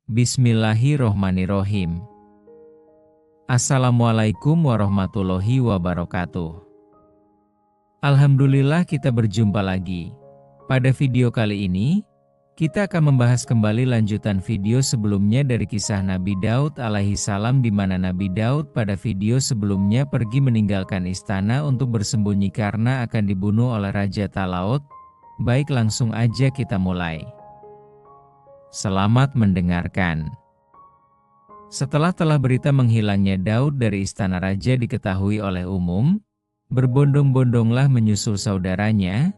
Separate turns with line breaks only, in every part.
Bismillahirrohmanirrohim. Assalamualaikum warahmatullahi wabarakatuh. Alhamdulillah kita berjumpa lagi. Pada video kali ini, kita akan membahas kembali lanjutan video sebelumnya dari kisah Nabi Daud alaihi salam, di mana Nabi Daud pada video sebelumnya pergi meninggalkan istana untuk bersembunyi karena akan dibunuh oleh Raja Talaut. Baik, langsung aja kita mulai. Selamat mendengarkan. Setelah berita menghilangnya Daud dari istana raja diketahui oleh umum, berbondong-bondonglah menyusul saudaranya,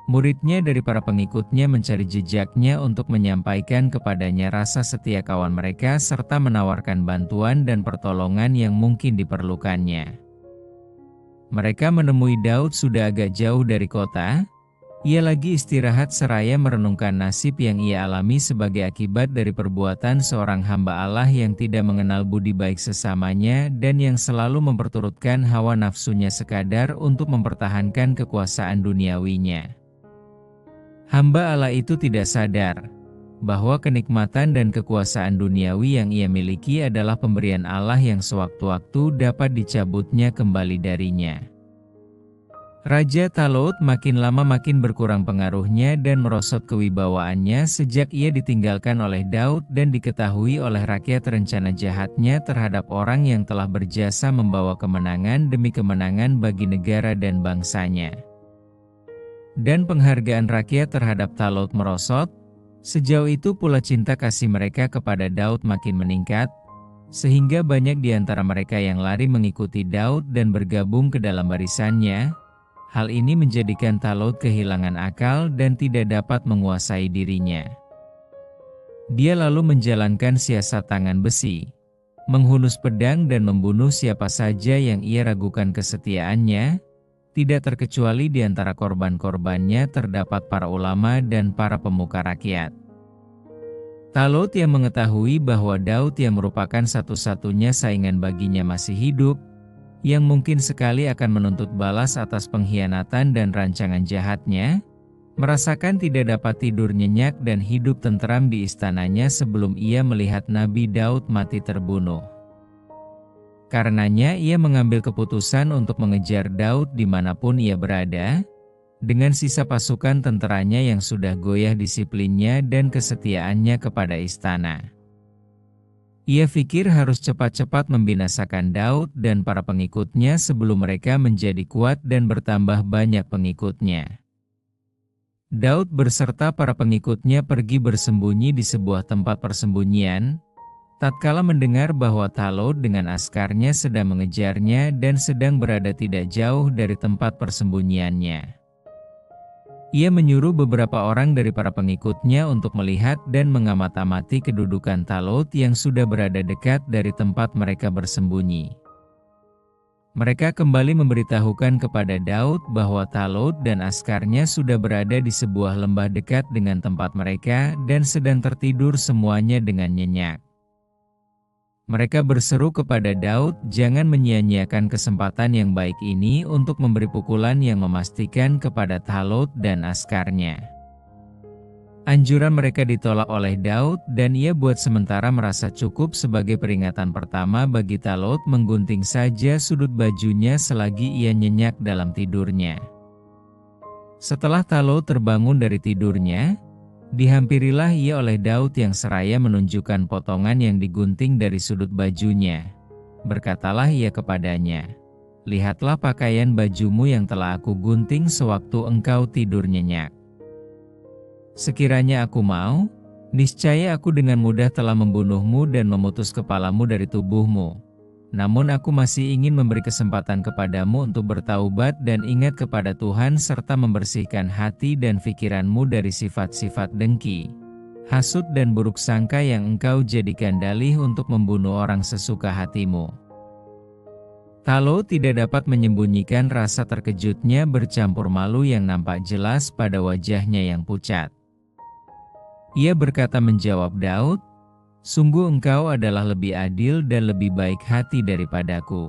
muridnya dari para pengikutnya mencari jejaknya untuk menyampaikan kepadanya rasa setia kawan mereka serta menawarkan bantuan dan pertolongan yang mungkin diperlukannya. Mereka menemui Daud sudah agak jauh dari kota. Ia lagi istirahat seraya merenungkan nasib yang ia alami sebagai akibat dari perbuatan seorang hamba Allah yang tidak mengenal budi baik sesamanya dan yang selalu memperturutkan hawa nafsunya sekadar untuk mempertahankan kekuasaan duniawinya. Hamba Allah itu tidak sadar bahwa kenikmatan dan kekuasaan duniawi yang ia miliki adalah pemberian Allah yang sewaktu-waktu dapat dicabutnya kembali darinya. Raja Talaut makin lama makin berkurang pengaruhnya dan merosot kewibawaannya sejak ia ditinggalkan oleh Daud dan diketahui oleh rakyat rencana jahatnya terhadap orang yang telah berjasa membawa kemenangan demi kemenangan bagi negara dan bangsanya. Dan penghargaan rakyat terhadap Talaut merosot, sejauh itu pula cinta kasih mereka kepada Daud makin meningkat, sehingga banyak di antara mereka yang lari mengikuti Daud dan bergabung ke dalam barisannya. Hal ini menjadikan Talaut kehilangan akal dan tidak dapat menguasai dirinya. Dia lalu menjalankan siasat tangan besi, menghunus pedang dan membunuh siapa saja yang ia ragukan kesetiaannya. Tidak terkecuali di antara korban-korbannya terdapat para ulama dan para pemuka rakyat. Talaut yang mengetahui bahwa Daud yang merupakan satu-satunya saingan baginya masih hidup, yang mungkin sekali akan menuntut balas atas pengkhianatan dan rancangan jahatnya, merasakan tidak dapat tidur nyenyak dan hidup tentram di istananya sebelum ia melihat Nabi Daud mati terbunuh. Karenanya ia mengambil keputusan untuk mengejar Daud dimanapun ia berada, dengan sisa pasukan tenteranya yang sudah goyah disiplinnya dan kesetiaannya kepada istana. Ia pikir harus cepat-cepat membinasakan Daud dan para pengikutnya sebelum mereka menjadi kuat dan bertambah banyak pengikutnya. Daud beserta para pengikutnya pergi bersembunyi di sebuah tempat persembunyian, tatkala mendengar bahwa Talaut dengan askarnya sedang mengejarnya dan sedang berada tidak jauh dari tempat persembunyiannya. Ia menyuruh beberapa orang dari para pengikutnya untuk melihat dan mengamati kedudukan Talaut yang sudah berada dekat dari tempat mereka bersembunyi. Mereka kembali memberitahukan kepada Daud bahwa Talaut dan askarnya sudah berada di sebuah lembah dekat dengan tempat mereka dan sedang tertidur semuanya dengan nyenyak. Mereka berseru kepada Daud jangan menyia-nyiakan kesempatan yang baik ini untuk memberi pukulan yang memastikan kepada Talaut dan askarnya. Anjuran mereka ditolak oleh Daud dan ia buat sementara merasa cukup sebagai peringatan pertama bagi Talaut menggunting saja sudut bajunya selagi ia nyenyak dalam tidurnya. Setelah Talaut terbangun dari tidurnya, dihampirilah ia oleh Daud yang seraya menunjukkan potongan yang digunting dari sudut bajunya. Berkatalah ia kepadanya, "Lihatlah pakaian bajumu yang telah aku gunting sewaktu engkau tidur nyenyak. Sekiranya aku mau, niscaya aku dengan mudah telah membunuhmu dan memutus kepalamu dari tubuhmu. Namun aku masih ingin memberi kesempatan kepadamu untuk bertaubat dan ingat kepada Tuhan serta membersihkan hati dan pikiranmu dari sifat-sifat dengki, hasut dan buruk sangka yang engkau jadikan dalih untuk membunuh orang sesuka hatimu." Talaut tidak dapat menyembunyikan rasa terkejutnya bercampur malu yang nampak jelas pada wajahnya yang pucat. Ia berkata menjawab Daud, "Sungguh engkau adalah lebih adil dan lebih baik hati daripadaku.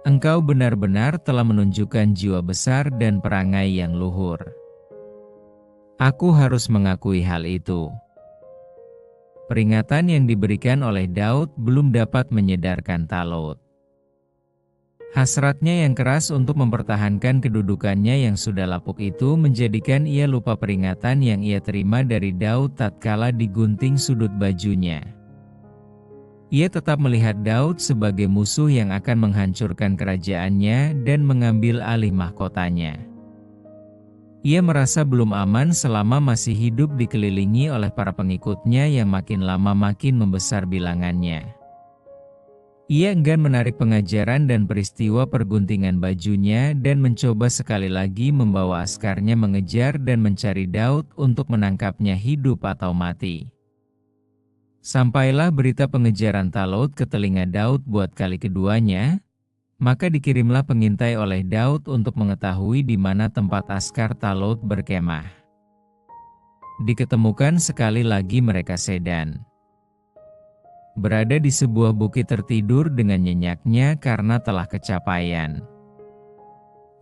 Engkau benar-benar telah menunjukkan jiwa besar dan perangai yang luhur. Aku harus mengakui hal itu. Peringatan yang diberikan oleh Daud belum dapat menyedarkan Talut. Hasratnya yang keras untuk mempertahankan kedudukannya yang sudah lapuk itu menjadikan ia lupa peringatan yang ia terima dari Daud tatkala digunting sudut bajunya. Ia tetap melihat Daud sebagai musuh yang akan menghancurkan kerajaannya dan mengambil alih mahkotanya. Ia merasa belum aman selama masih hidup dikelilingi oleh para pengikutnya yang makin lama makin membesar bilangannya. Ia enggan menarik pengajaran dan peristiwa perguntingan bajunya dan mencoba sekali lagi membawa askarnya mengejar dan mencari Daud untuk menangkapnya hidup atau mati. Sampailah berita pengejaran Talut ke telinga Daud buat kali keduanya, maka dikirimlah pengintai oleh Daud untuk mengetahui di mana tempat askar Talut berkemah. Diketemukan sekali lagi mereka sedan berada di sebuah bukit tertidur dengan nyenyaknya karena telah kecapaian.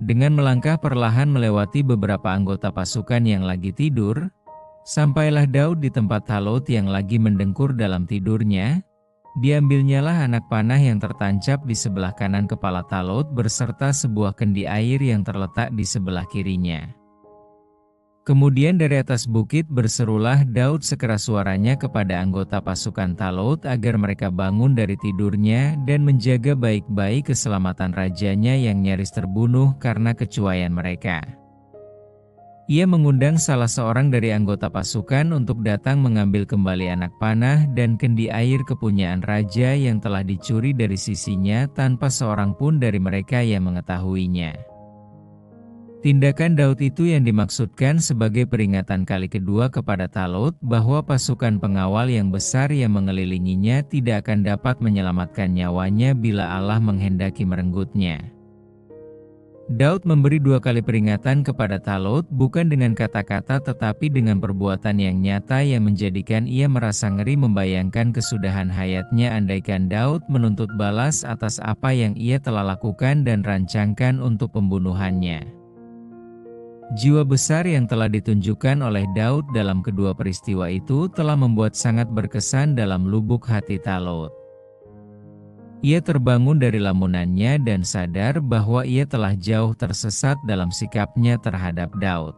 Dengan melangkah perlahan melewati beberapa anggota pasukan yang lagi tidur, sampailah Daud di tempat Talut yang lagi mendengkur dalam tidurnya. Diambilnyalah anak panah yang tertancap di sebelah kanan kepala Talut beserta sebuah kendi air yang terletak di sebelah kirinya. Kemudian dari atas bukit berserulah Daud sekeras suaranya kepada anggota pasukan Talut agar mereka bangun dari tidurnya dan menjaga baik-baik keselamatan rajanya yang nyaris terbunuh karena kecuaian mereka. Ia mengundang salah seorang dari anggota pasukan untuk datang mengambil kembali anak panah dan kendi air kepunyaan raja yang telah dicuri dari sisinya tanpa seorang pun dari mereka yang mengetahuinya. Tindakan Daud itu yang dimaksudkan sebagai peringatan kali kedua kepada Talut bahwa pasukan pengawal yang besar yang mengelilinginya tidak akan dapat menyelamatkan nyawanya bila Allah menghendaki merenggutnya. Daud memberi 2 kali peringatan kepada Talut bukan dengan kata-kata tetapi dengan perbuatan yang nyata yang menjadikan ia merasa ngeri membayangkan kesudahan hayatnya andaikan Daud menuntut balas atas apa yang ia telah lakukan dan rancangkan untuk pembunuhannya. Jiwa besar yang telah ditunjukkan oleh Daud dalam kedua peristiwa itu telah membuat sangat berkesan dalam lubuk hati Talut. Ia terbangun dari lamunannya dan sadar bahwa ia telah jauh tersesat dalam sikapnya terhadap Daud.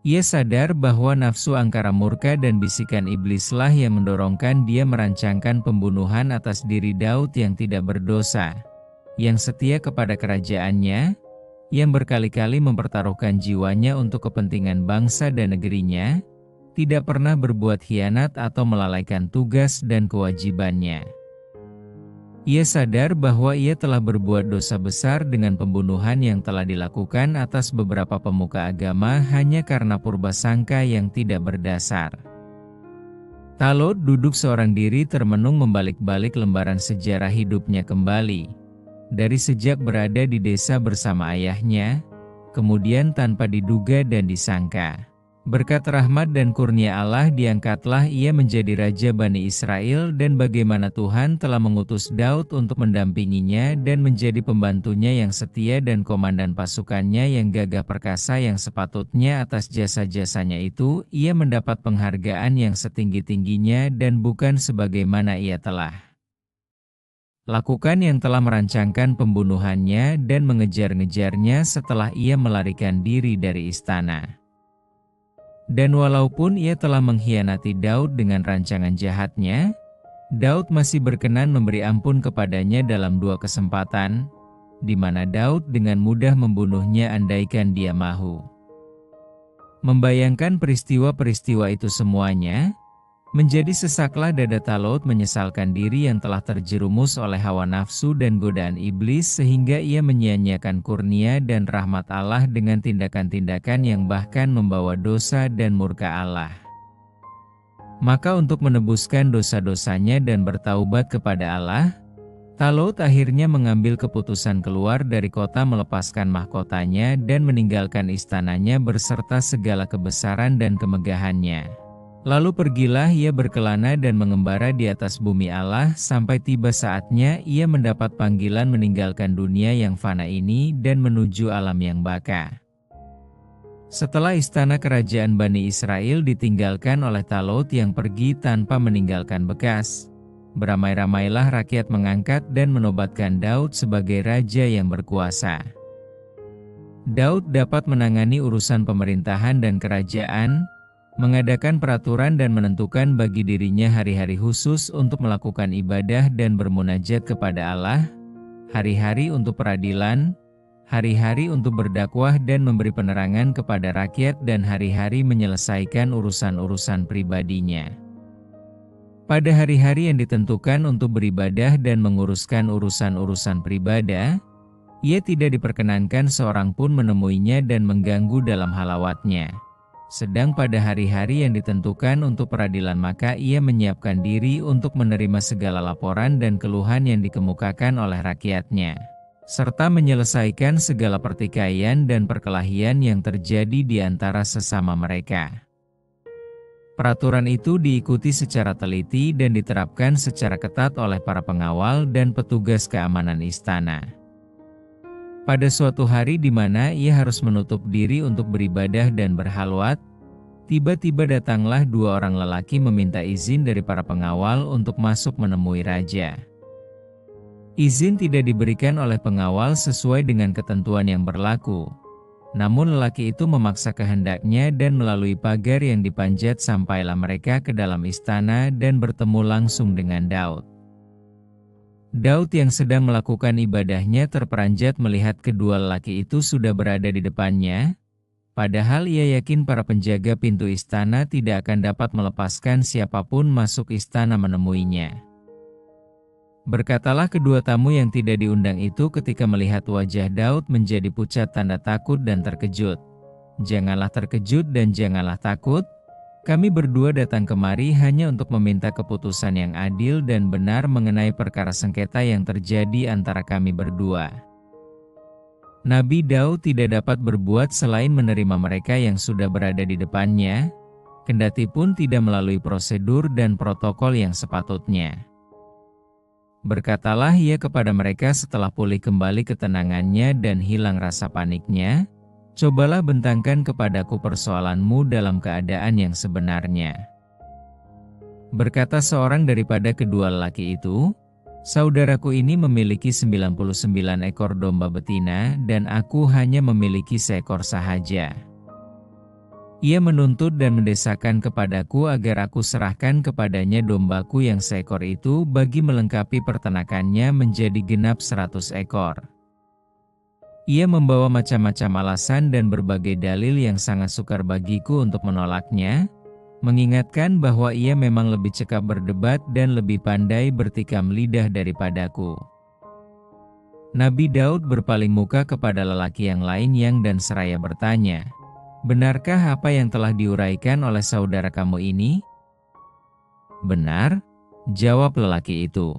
Ia sadar bahwa nafsu angkara murka dan bisikan iblislah yang mendorongkan dia merancangkan pembunuhan atas diri Daud yang tidak berdosa, yang setia kepada kerajaannya, yang berkali-kali mempertaruhkan jiwanya untuk kepentingan bangsa dan negerinya, tidak pernah berbuat khianat atau melalaikan tugas dan kewajibannya. Ia sadar bahwa ia telah berbuat dosa besar dengan pembunuhan yang telah dilakukan atas beberapa pemuka agama hanya karena purbasangka yang tidak berdasar. Talut duduk seorang diri termenung membalik-balik lembaran sejarah hidupnya kembali. Dari sejak berada di desa bersama ayahnya, kemudian tanpa diduga dan disangka. Berkat rahmat dan kurnia Allah diangkatlah ia menjadi Raja Bani Israel dan bagaimana Tuhan telah mengutus Daud untuk mendampinginya dan menjadi pembantunya yang setia dan komandan pasukannya yang gagah perkasa yang sepatutnya atas jasa-jasanya itu ia mendapat penghargaan yang setinggi-tingginya dan bukan sebagaimana ia telah lakukan yang telah merancangkan pembunuhannya dan mengejar-ngejarnya setelah ia melarikan diri dari istana. Dan walaupun ia telah mengkhianati Daud dengan rancangan jahatnya, Daud masih berkenan memberi ampun kepadanya dalam 2 kesempatan, di mana Daud dengan mudah membunuhnya andaikan dia mahu. Membayangkan peristiwa-peristiwa itu semuanya, menjadi sesaklah dada Talut menyesalkan diri yang telah terjerumus oleh hawa nafsu dan godaan iblis sehingga ia menyia-nyiakan kurnia dan rahmat Allah dengan tindakan-tindakan yang bahkan membawa dosa dan murka Allah. Maka untuk menebuskan dosa-dosanya dan bertaubat kepada Allah, Talut akhirnya mengambil keputusan keluar dari kota melepaskan mahkotanya dan meninggalkan istananya beserta segala kebesaran dan kemegahannya. Lalu pergilah ia berkelana dan mengembara di atas bumi Allah sampai tiba saatnya ia mendapat panggilan meninggalkan dunia yang fana ini dan menuju alam yang baka. Setelah istana kerajaan Bani Israel ditinggalkan oleh Talut yang pergi tanpa meninggalkan bekas, beramai-ramailah rakyat mengangkat dan menobatkan Daud sebagai raja yang berkuasa. Daud dapat menangani urusan pemerintahan dan kerajaan, mengadakan peraturan dan menentukan bagi dirinya hari-hari khusus untuk melakukan ibadah dan bermunajat kepada Allah, hari-hari untuk peradilan, hari-hari untuk berdakwah dan memberi penerangan kepada rakyat, dan hari-hari menyelesaikan urusan-urusan pribadinya. Pada hari-hari yang ditentukan untuk beribadah dan menguruskan urusan-urusan pribadi, ia tidak diperkenankan seorang pun menemuinya dan mengganggu dalam halawatnya. Sedang pada hari-hari yang ditentukan untuk peradilan maka ia menyiapkan diri untuk menerima segala laporan dan keluhan yang dikemukakan oleh rakyatnya, serta menyelesaikan segala pertikaian dan perkelahian yang terjadi di antara sesama mereka. Peraturan itu diikuti secara teliti dan diterapkan secara ketat oleh para pengawal dan petugas keamanan istana. Pada suatu hari di mana ia harus menutup diri untuk beribadah dan berhalwat, tiba-tiba datanglah dua orang lelaki meminta izin dari para pengawal untuk masuk menemui raja. Izin tidak diberikan oleh pengawal sesuai dengan ketentuan yang berlaku. Namun lelaki itu memaksa kehendaknya dan melalui pagar yang dipanjat sampailah mereka ke dalam istana dan bertemu langsung dengan Daud. Daud yang sedang melakukan ibadahnya terperanjat melihat kedua lelaki itu sudah berada di depannya, padahal ia yakin para penjaga pintu istana tidak akan dapat melepaskan siapapun masuk istana menemuinya. Berkatalah kedua tamu yang tidak diundang itu ketika melihat wajah Daud menjadi pucat tanda takut dan terkejut. "Janganlah terkejut dan janganlah takut. Kami berdua datang kemari hanya untuk meminta keputusan yang adil dan benar mengenai perkara sengketa yang terjadi antara kami berdua." Nabi Daud tidak dapat berbuat selain menerima mereka yang sudah berada di depannya, kendati pun tidak melalui prosedur dan protokol yang sepatutnya. Berkatalah ia kepada mereka setelah pulih kembali ketenangannya dan hilang rasa paniknya, "Cobalah bentangkan kepadaku persoalanmu dalam keadaan yang sebenarnya." Berkata seorang daripada kedua lelaki itu, "Saudaraku ini memiliki 99 ekor domba betina dan aku hanya memiliki seekor sahaja. Ia menuntut dan mendesakan kepadaku agar aku serahkan kepadanya dombaku yang seekor itu bagi melengkapi pertenakannya menjadi genap 100 ekor. Ia membawa macam-macam alasan dan berbagai dalil yang sangat sukar bagiku untuk menolaknya, mengingatkan bahwa ia memang lebih cekap berdebat dan lebih pandai bertikam lidah daripadaku." Nabi Daud berpaling muka kepada lelaki yang lain dan seraya bertanya, "Benarkah apa yang telah diuraikan oleh saudara kamu ini?" "Benar," jawab lelaki itu.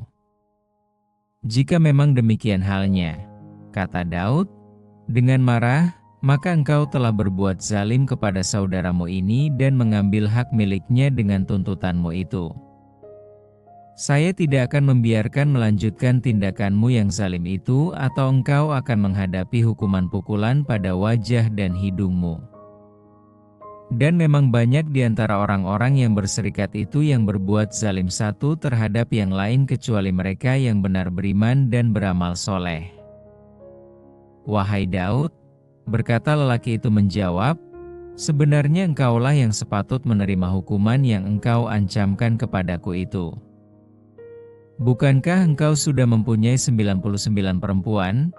"Jika memang demikian halnya," kata Daud, dengan marah, "maka engkau telah berbuat zalim kepada saudaramu ini dan mengambil hak miliknya dengan tuntutanmu itu. Saya tidak akan membiarkan melanjutkan tindakanmu yang zalim itu atau engkau akan menghadapi hukuman pukulan pada wajah dan hidungmu." Dan memang banyak di antara orang-orang yang berserikat itu yang berbuat zalim satu terhadap yang lain kecuali mereka yang benar beriman dan beramal soleh. "Wahai Daud," berkata lelaki itu menjawab, "sebenarnya engkaulah yang sepatut menerima hukuman yang engkau ancamkan kepadaku itu. Bukankah engkau sudah mempunyai 99 perempuan?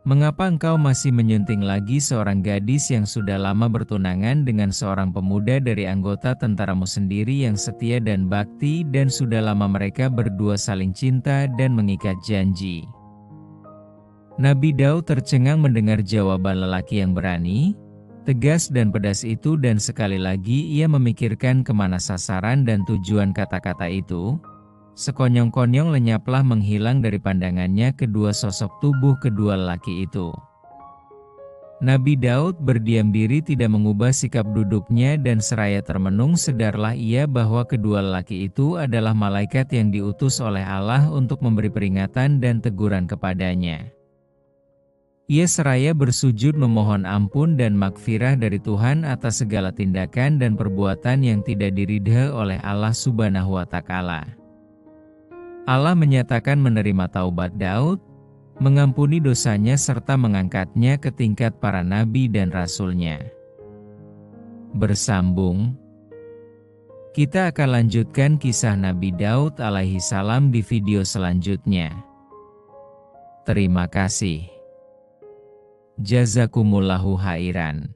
Mengapa engkau masih menyunting lagi seorang gadis yang sudah lama bertunangan dengan seorang pemuda dari anggota tentaramu sendiri yang setia dan bakti dan sudah lama mereka berdua saling cinta dan mengikat janji?" Nabi Daud tercengang mendengar jawaban lelaki yang berani, tegas dan pedas itu, dan sekali lagi ia memikirkan kemana sasaran dan tujuan kata-kata itu. Sekonyong-konyong lenyaplah menghilang dari pandangannya kedua sosok tubuh kedua lelaki itu. Nabi Daud berdiam diri tidak mengubah sikap duduknya dan seraya termenung sadarlah ia bahwa kedua lelaki itu adalah malaikat yang diutus oleh Allah untuk memberi peringatan dan teguran kepadanya. Ia seraya bersujud memohon ampun dan makfirah dari Tuhan atas segala tindakan dan perbuatan yang tidak diridha oleh Allah Subhanahu wa Ta'ala. Allah menyatakan menerima taubat Daud, mengampuni dosanya serta mengangkatnya ke tingkat para nabi dan rasulnya. Bersambung, kita akan lanjutkan kisah Nabi Daud alaihi salam di video selanjutnya. Terima kasih. Jazakumullahu khairan.